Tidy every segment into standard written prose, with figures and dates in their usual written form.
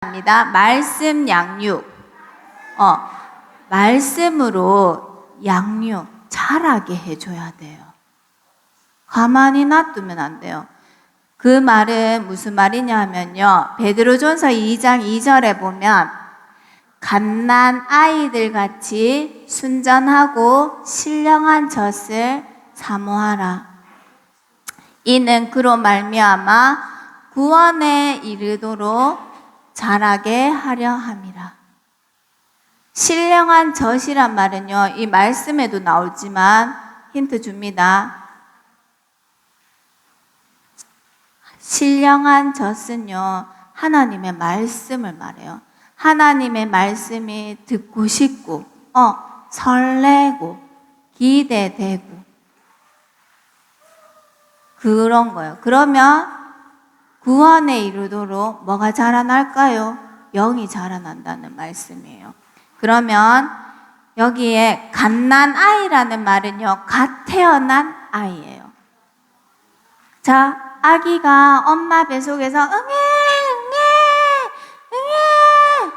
합니다. 말씀 양육. 말씀으로 양육 잘하게 해줘야 돼요. 가만히 놔두면 안 돼요. 그 말은 무슨 말이냐 하면요. 베드로전서 2장 2절에 보면 갓난 아이들 같이 순전하고 신령한 젖을 사모하라. 이는 그로 말미암아 구원에 이르도록 자라게 하려 함이라. 신령한 젖이란 말은요, 이 말씀에도 나오지만 힌트 줍니다. 신령한 젖은요, 하나님의 말씀을 말해요. 하나님의 말씀이 듣고 싶고, 설레고, 기대되고, 그런 거예요. 그러면 구원에 이르도록 뭐가 자라날까요? 영이 자라난다는 말씀이에요. 그러면 여기에 갓난 아이라는 말은요, 갓 태어난 아이예요. 자, 아기가 엄마 뱃속에서 응애 응애 응애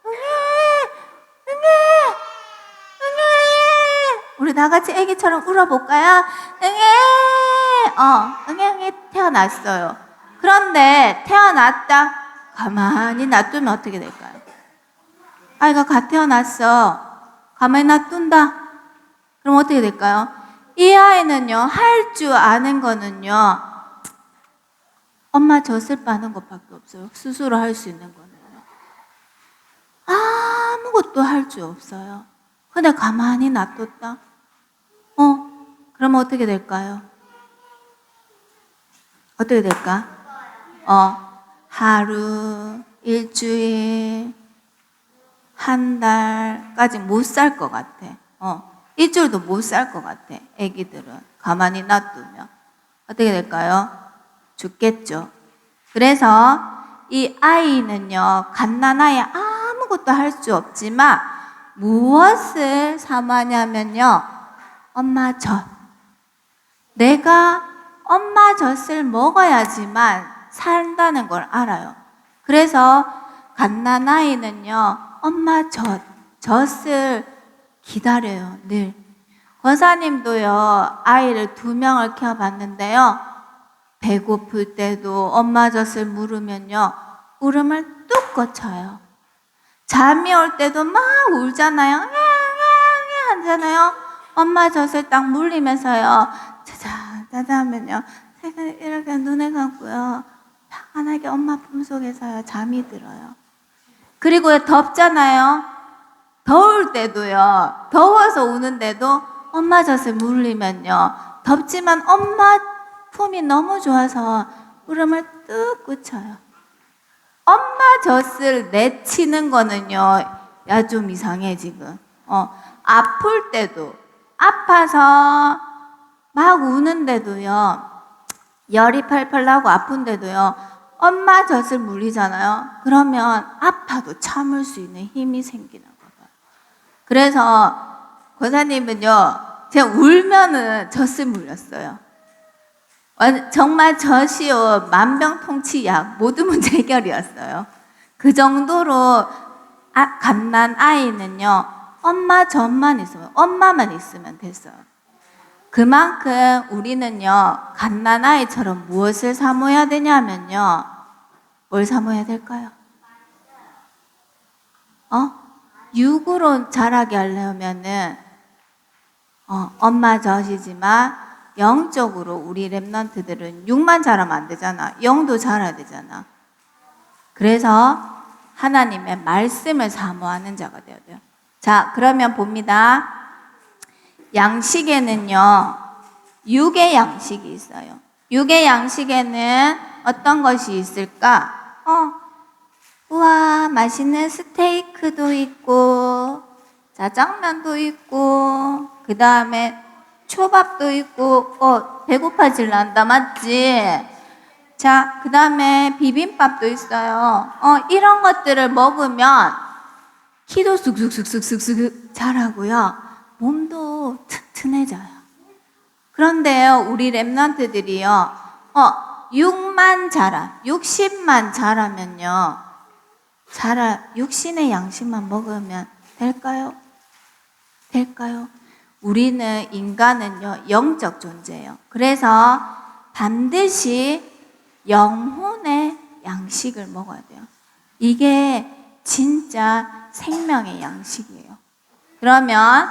응애 응애 응애 우리 다 같이 아기처럼 울어볼까요? 응애 응애 태어났어요. 그런데 태어났다 가만히 놔두면 어떻게 될까요? 아이가 갓 태어났어. 가만히 놔둔다. 그럼 어떻게 될까요? 이 아이는요, 할 줄 아는 거는요, 엄마 젖을 빠는 것밖에 없어요. 스스로 할 수 있는 거는요. 아무것도 할 줄 없어요. 근데 가만히 놔뒀다. 그러면 어떻게 될까요? 어떻게 될까? 하루, 일주일, 한 달까지 못 살 것 같아. 일주일도 못 살 것 같아. 애기들은 가만히 놔두면 어떻게 될까요? 죽겠죠. 그래서 이 아이는요, 갓난아이 아무것도 할 수 없지만 무엇을 사모하냐면요, 엄마 젖. 내가 엄마 젖을 먹어야지만 산다는 걸 알아요. 그래서 갓난아이는요, 엄마 젖을 기다려요, 늘. 권사님도요, 아이를 2명을 키워봤는데요, 배고플 때도 엄마 젖을 물으면요, 울음을 뚝 거쳐요. 잠이 올 때도 막 울잖아요. 하잖아요. 엄마 젖을 딱 물리면서요, 짜자 하면요, 제가 이렇게 눈을 감고요, 편안하게 엄마 품속에서요, 잠이 들어요. 그리고 덥잖아요. 더울 때도요, 더워서 우는데도 엄마 젖을 물리면요, 덥지만 엄마 품이 너무 좋아서 울음을 뚝 그쳐요. 엄마 젖을 내치는 거는요, 야, 좀 이상해, 지금. 아플 때도, 아파서 막 우는데도요, 열이 펄펄 나고 아픈데도요, 엄마 젖을 물리잖아요. 그러면 아파도 참을 수 있는 힘이 생기는 거예요. 그래서 권사님은요, 제가 울면은 젖을 물렸어요. 정말 젖이요, 만병통치약, 모든 문제 해결이었어요. 그 정도로 갓난 아이는요, 엄마 젖만 있으면, 엄마만 있으면 됐어요. 그만큼 우리는요, 갓난 아이처럼 무엇을 사모해야 되냐면요, 뭘 사모해야 될까요? 육으로 자라게 하려면은 엄마 젖이지만 영적으로 우리 랩런트들은 육만 자라면 안 되잖아. 영도 자라야 되잖아. 그래서 하나님의 말씀을 사모하는 자가 되어야 돼요. 자, 그러면 봅니다. 양식에는요, 육의 양식이 있어요. 육의 양식에는 어떤 것이 있을까? 우와, 맛있는 스테이크도 있고, 짜장면도 있고, 그 다음에 초밥도 있고, 배고파질란다, 맞지? 자, 그 다음에 비빔밥도 있어요. 이런 것들을 먹으면 키도 쑥쑥쑥쑥쑥 자라고요, 몸도 튼튼해져요. 그런데요, 우리 랩런트들이요, 6만 자라, 60만 자라면요, 육신의 양식만 먹으면 될까요? 될까요? 우리는, 인간은요, 영적 존재예요. 그래서 반드시 영혼의 양식을 먹어야 돼요. 이게 진짜 생명의 양식이에요. 그러면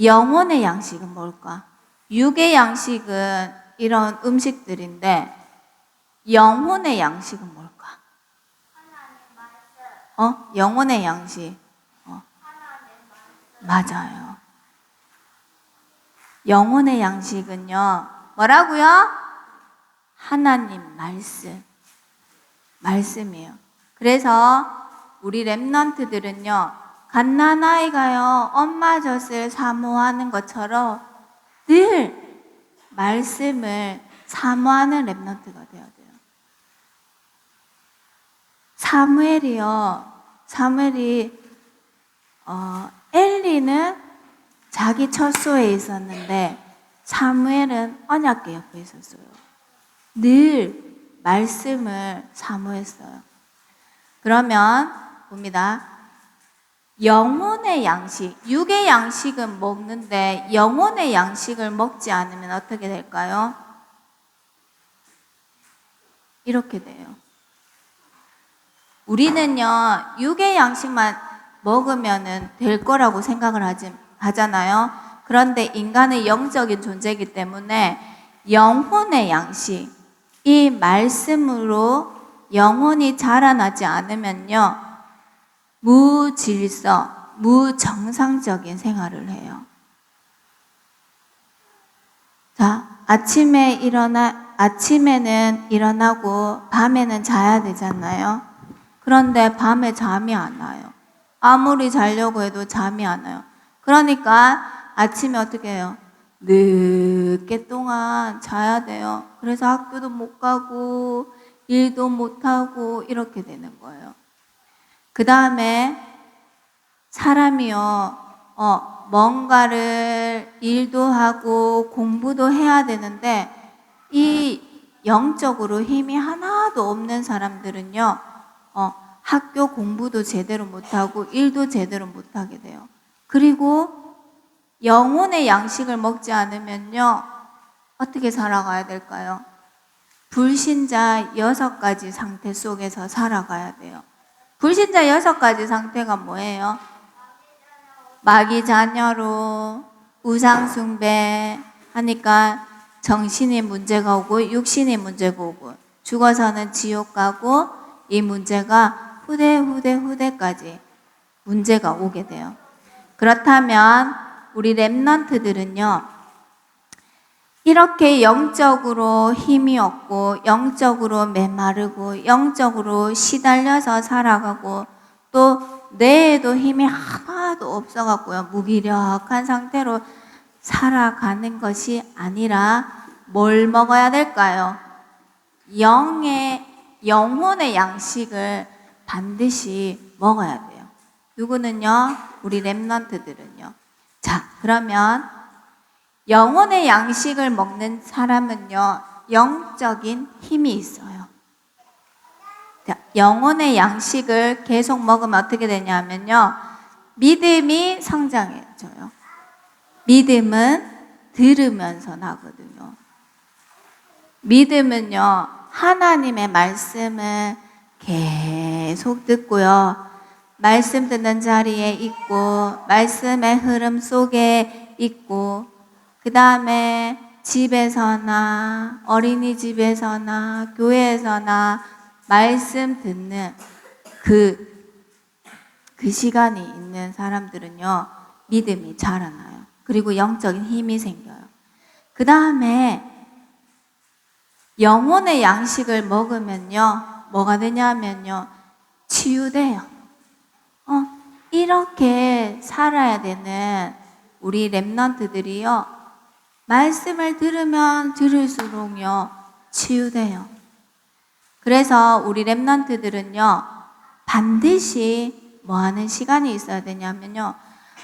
영혼의 양식은 뭘까? 육의 양식은 이런 음식들인데 영혼의 양식은 뭘까? 영혼의 양식. 맞아요. 영혼의 양식은요, 뭐라고요? 하나님 말씀이에요. 그래서 우리 렘넌트들은요, 갓난아이가요, 엄마 젖을 사모하는 것처럼 늘 말씀을 사모하는 렘넌트가 되어야 돼요. 사무엘이 엘리는 자기 처소에 있었는데 사무엘은 언약궤 옆에 있었어요. 늘 말씀을 사모했어요. 그러면 봅니다. 영혼의 양식, 육의 양식은 먹는데 영혼의 양식을 먹지 않으면 어떻게 될까요? 이렇게 돼요. 우리는요, 육의 양식만 먹으면 될 거라고 생각을 하잖아요. 그런데 인간은 영적인 존재이기 때문에 영혼의 양식, 이 말씀으로 영혼이 자라나지 않으면요, 무질서, 무정상적인 생활을 해요. 자, 아침에는 일어나고 밤에는 자야 되잖아요. 그런데 밤에 잠이 안 와요. 아무리 자려고 해도 잠이 안 와요. 그러니까 아침에 어떻게 해요? 늦게 동안 자야 돼요. 그래서 학교도 못 가고 일도 못 하고 이렇게 되는 거예요. 그 다음에 사람이요, 뭔가를 일도 하고 공부도 해야 되는데 이 영적으로 힘이 하나도 없는 사람들은요, 학교 공부도 제대로 못하고 일도 제대로 못하게 돼요. 그리고 영혼의 양식을 먹지 않으면요, 어떻게 살아가야 될까요? 불신자 6가지 상태 속에서 살아가야 돼요. 불신자 6가지 상태가 뭐예요? 마귀 자녀로 우상숭배 하니까 정신의 문제가 오고 육신의 문제가 오고 죽어서는 지옥 가고 이 문제가 후대까지 문제가 오게 돼요. 그렇다면 우리 렘넌트들은요, 이렇게 영적으로 힘이 없고 영적으로 메마르고 영적으로 시달려서 살아가고 또 뇌에도 힘이 하나도 없어갖고요, 무기력한 상태로 살아가는 것이 아니라 뭘 먹어야 될까요? 영혼의 양식을 반드시 먹어야 돼요. 누구는요? 우리 렘넌트들은요. 자, 그러면 영혼의 양식을 먹는 사람은요, 영적인 힘이 있어요. 자, 영혼의 양식을 계속 먹으면 어떻게 되냐면요, 믿음이 성장해져요. 믿음은 들으면서 나거든요. 믿음은요, 하나님의 말씀을 계속 듣고요, 말씀 듣는 자리에 있고 말씀의 흐름 속에 있고 그 다음에 집에서나 어린이집에서나 교회에서나 말씀 듣는 그 시간이 있는 사람들은요, 믿음이 자라나요. 그리고 영적인 힘이 생겨요. 그 다음에 영혼의 양식을 먹으면요, 뭐가 되냐면요, 치유돼요. 이렇게 살아야 되는 우리 렘넌트들이요, 말씀을 들으면 들을수록요, 치유돼요. 그래서 우리 렘넌트들은요, 반드시 뭐 하는 시간이 있어야 되냐면요,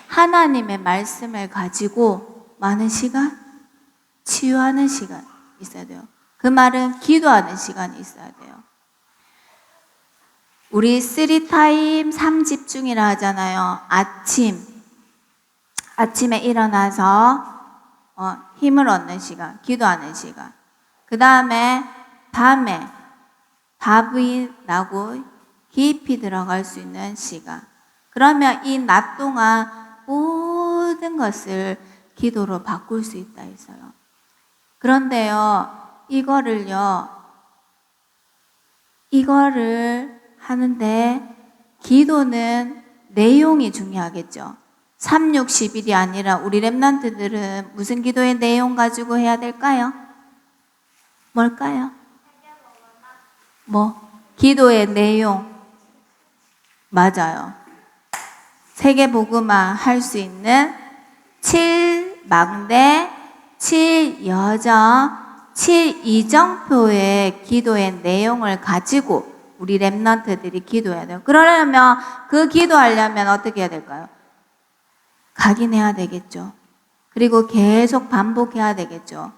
하나님의 말씀을 가지고 많은 시간, 치유하는 시간 있어야 돼요. 그 말은 기도하는 시간이 있어야 돼요. 우리 3타임 3집중이라 하잖아요. 아침에 일어나서 힘을 얻는 시간, 기도하는 시간. 그 다음에 밤에 밥이 나고 깊이 들어갈 수 있는 시간. 그러면 이 낮 동안 모든 것을 기도로 바꿀 수 있다 했어요. 그런데요, 이거를 하는데 기도는 내용이 중요하겠죠. 3, 6, 10일이 아니라 우리 렘넌트들은 무슨 기도의 내용 가지고 해야 될까요? 뭘까요? 기도의 내용. 맞아요. 세계복음화 할 수 있는 7망대, 7여정, 7이정표의 기도의 내용을 가지고 우리 렘넌트들이 기도해야 돼요. 그러려면 그 기도하려면 어떻게 해야 될까요? 각인해야 되겠죠. 그리고 계속 반복해야 되겠죠.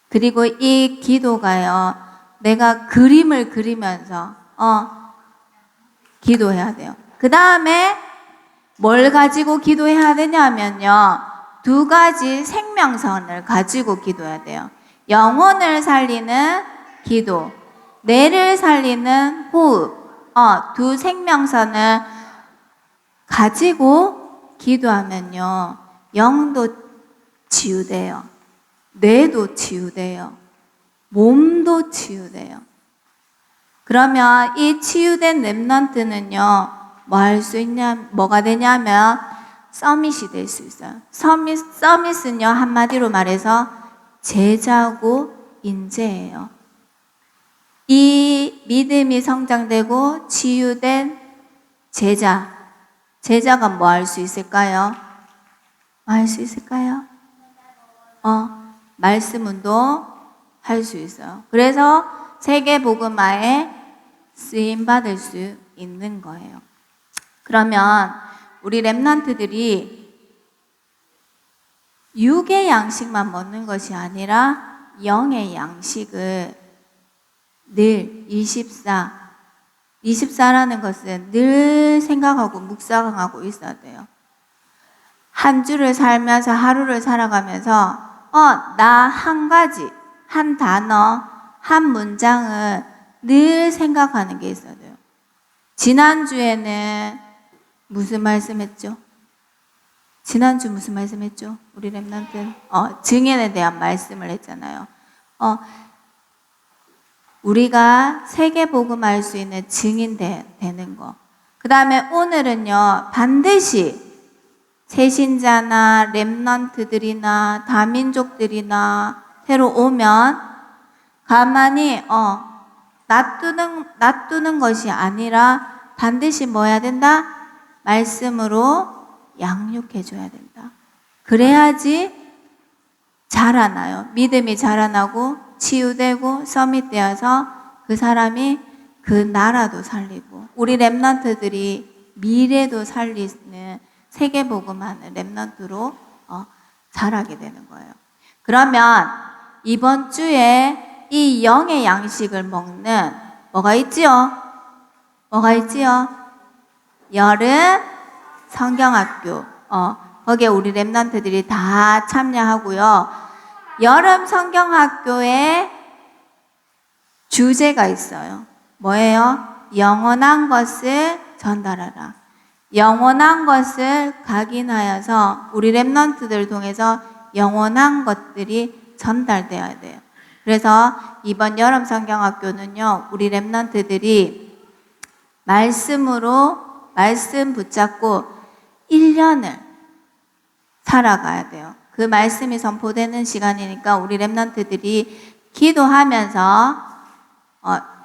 그리고 이 기도가요, 내가 그림을 그리면서 기도해야 돼요. 그 다음에 뭘 가지고 기도해야 되냐면요, 2가지 생명선을 가지고 기도해야 돼요. 영혼을 살리는 기도, 뇌를 살리는 호흡, 2 생명선을 가지고 기도하면요, 영도 치유돼요. 뇌도 치유돼요. 몸도 치유돼요. 그러면 이 치유된 렘넌트는요, 뭐가 되냐면 서밋이 될 수 있어요. 서밋은요, 한마디로 말해서 제자고 인재예요. 이 믿음이 성장되고 치유된 제자가 뭐 할 수 있을까요? 할 수 있을까요? 말씀 운동 할 수 있어요. 그래서 세계복음화에 쓰임받을 수 있는 거예요. 그러면 우리 렘넌트들이 육의 양식만 먹는 것이 아니라 영의 양식을 늘 24라는 것은 늘 생각하고 묵상하고 있어야 돼요. 한 주를 살면서 하루를 살아가면서 나 한 가지, 한 단어, 한 문장을 늘 생각하는 게 있어야 돼요. 지난주에는 무슨 말씀했죠? 지난주 무슨 말씀했죠? 우리 렘넌트 증인에 대한 말씀을 했잖아요. 우리가 세계복음할 수 있는 증인 되는 거. 그 다음에 오늘은요, 반드시 새신자나 렘넌트들이나 다민족들이나 새로 오면 가만히 놔두는 것이 아니라 반드시 뭐 해야 된다? 말씀으로 양육해 줘야 된다. 그래야지 자라나요. 믿음이 자라나고 치유되고 서밋되어서 그 사람이 그 나라도 살리고 우리 렘넌트들이 미래도 살리는 세계복음하는 렘넌트로 자라게 되는 거예요. 그러면 이번 주에 이 영의 양식을 먹는 뭐가 있지요? 여름 성경학교. 거기에 우리 렘넌트들이 다 참여하고요. 여름 성경학교에 주제가 있어요. 뭐예요? 영원한 것을 전달하라. 영원한 것을 각인하여서 우리 렘넌트들 통해서 영원한 것들이 전달되어야 돼요. 그래서 이번 여름 성경학교는요, 우리 렘넌트들이 말씀 붙잡고 1년을 살아가야 돼요. 그 말씀이 선포되는 시간이니까 우리 렘넌트들이 기도하면서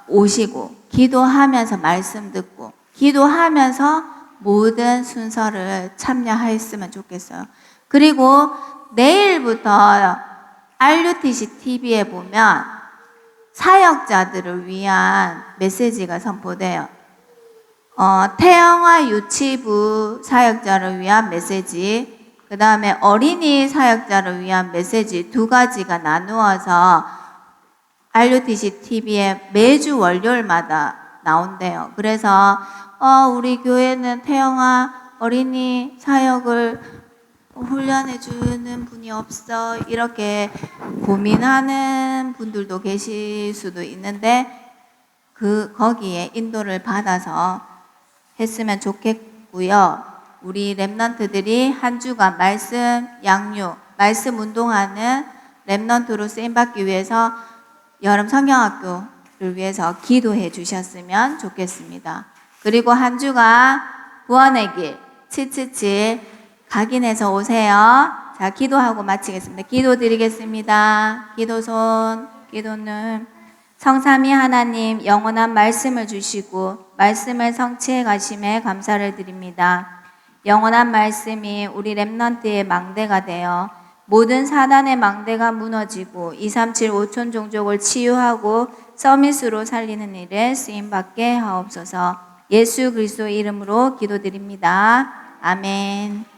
오시고, 기도하면서 말씀 듣고, 기도하면서 모든 순서를 참여하였으면 좋겠어요. 그리고 내일부터 RUTC TV에 보면 사역자들을 위한 메시지가 선포돼요. 태영아 유치부 사역자를 위한 메시지, 그 다음에 어린이 사역자를 위한 메시지 2가지가 나누어서 RUTC TV에 매주 월요일마다 나온대요. 그래서 우리 교회는 태영아 어린이 사역을 훈련해 주는 분이 없어 이렇게 고민하는 분들도 계실 수도 있는데 거기에 인도를 받아서 했으면 좋겠고요. 우리 랩런트들이 한 주간 말씀 양육, 말씀 운동하는 랩런트로 쓰임받기 위해서 여름 성경학교를 위해서 기도해 주셨으면 좋겠습니다. 그리고 한 주간 구원의 길 777 각인해서 오세요. 자, 기도하고 마치겠습니다. 기도 드리겠습니다. 기도손, 기도는 성삼위 하나님 영원한 말씀을 주시고 말씀을 성취해 가심에 감사를 드립니다. 영원한 말씀이 우리 랩런트의 망대가 되어 모든 사단의 망대가 무너지고 237 5천 종족을 치유하고 서밋으로 살리는 일에 쓰임받게 하옵소서. 예수 그리스도 이름으로 기도드립니다. 아멘.